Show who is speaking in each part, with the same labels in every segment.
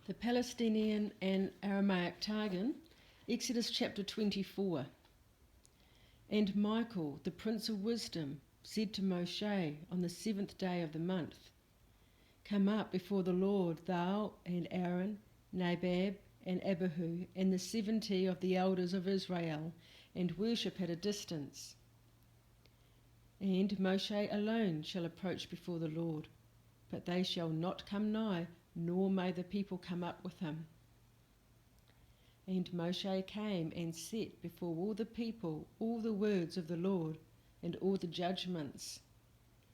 Speaker 1: The Palestinian and Aramaic Targum, Exodus chapter 24. And Michael, the Prince of Wisdom, said to Moshe on the 7th day of the month, Come up before the Lord, thou and Aaron, Nadab and Abihu, and the 70 of the elders of Israel, and worship at a distance. And Moshe alone shall approach before the Lord, but they shall not come nigh, nor may the people come up with him. And Moshe came and set before all the people all the words of the Lord, and all the judgments.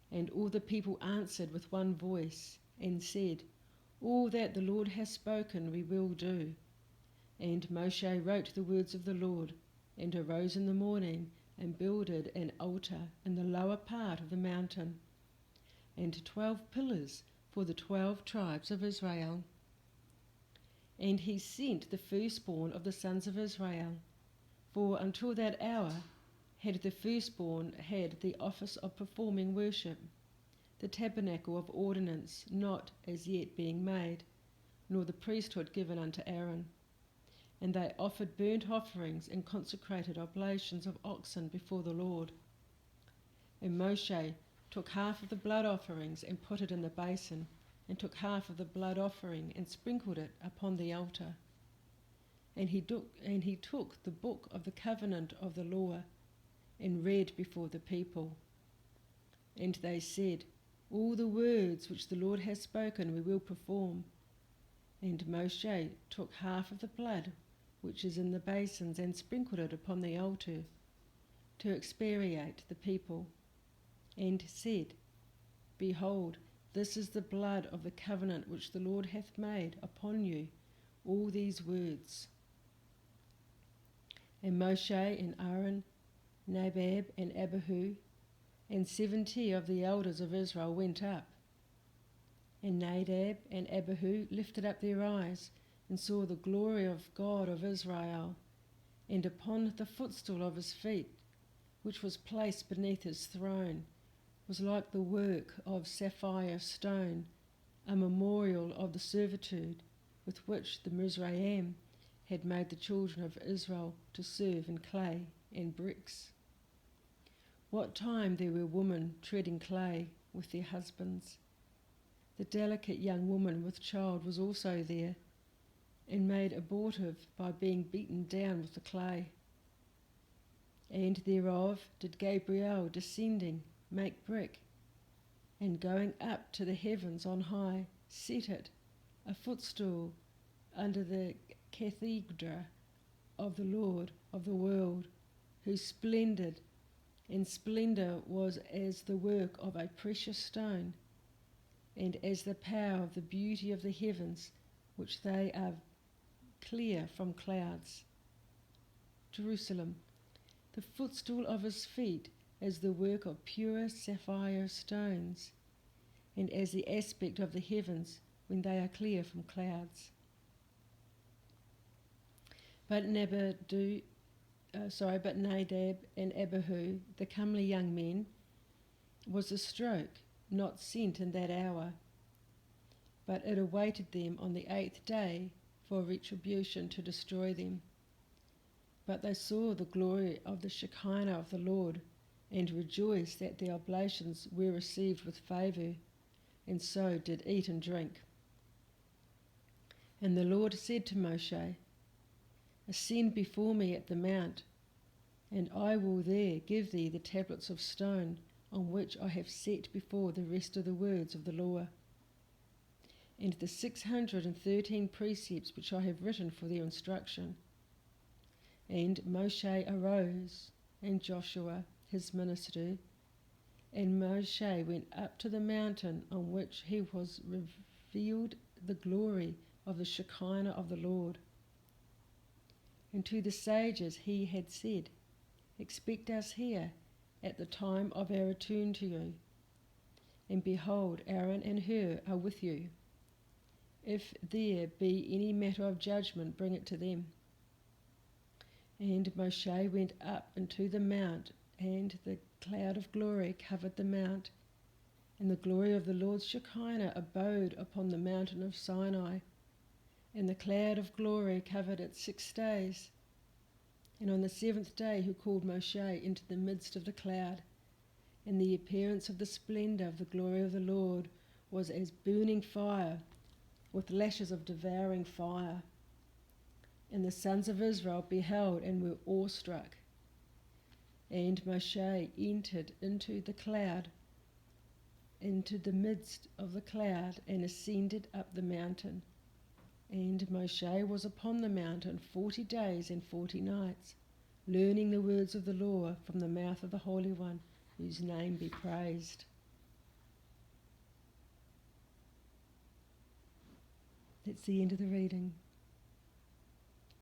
Speaker 1: And all the people answered with one voice, and said, All that the Lord has spoken we will do. And Moshe wrote the words of the Lord, and arose in the morning, and builded an altar in the lower part of the mountain, and 12 pillars for the 12 tribes of Israel. And he sent the firstborn of the sons of Israel, for until that hour had the firstborn had the office of performing worship, the tabernacle of ordinance not as yet being made, nor the priesthood given unto Aaron. And they offered burnt offerings and consecrated oblations of oxen before the Lord. And Moshe took half of the blood offerings and put it in the basin, and took half of the blood offering and sprinkled it upon the altar. And he took the book of the covenant of the law, and read before the people. And they said, All the words which the Lord has spoken we will perform. And Moshe took half of the blood which is in the basins, and sprinkled it upon the altar, to expiate the people, and said, Behold, this is the blood of the covenant which the Lord hath made upon you, all these words. And Moshe and Aaron, Nadab and Abihu, and 70 of the elders of Israel went up. And Nadab and Abihu lifted up their eyes, and saw the glory of God of Israel, and upon the footstool of his feet, which was placed beneath his throne, was like the work of sapphire stone, a memorial of the servitude with which the Mizraim had made the children of Israel to serve in clay and bricks. What time there were women treading clay with their husbands. The delicate young woman with child was also there, and made abortive by being beaten down with the clay. And thereof did Gabriel descending make brick, and going up to the heavens on high, set it, a footstool, under the cathedra of the Lord of the world, whose splendor was as the work of a precious stone, and as the power of the beauty of the heavens, which they are clear from clouds. Jerusalem, the footstool of his feet, as the work of pure sapphire stones, and as the aspect of the heavens when they are clear from clouds. But Nadab and Abihu, the comely young men, was a stroke not sent in that hour, but it awaited them on the 8th day for retribution to destroy them. But they saw the glory of the Shekinah of the Lord, and rejoiced that their oblations were received with favour, and so did eat and drink. And the Lord said to Moshe, Ascend before me at the mount, and I will there give thee the tablets of stone, on which I have set before the rest of the words of the law, and the 613 precepts which I have written for their instruction. And Moshe arose, and Joshua his minister, and Moshe went up to the mountain on which he was revealed the glory of the Shekinah of the Lord. And to the sages he had said, Expect us here at the time of our return to you. And behold, Aaron and Hur are with you. If there be any matter of judgment, bring it to them. And Moshe went up into the mount, and the cloud of glory covered the mount, and the glory of the Lord's Shekinah abode upon the mountain of Sinai. And the cloud of glory covered it 6 days. And on the 7th day he called Moshe into the midst of the cloud. And the appearance of the splendour of the glory of the Lord was as burning fire, with lashes of devouring fire. And the sons of Israel beheld and were awestruck. And Moshe entered into the cloud, into the midst of the cloud, and ascended up the mountain. And Moshe was upon the mountain 40 days and 40 nights, learning the words of the law from the mouth of the Holy One, whose name be praised. That's the end of the reading.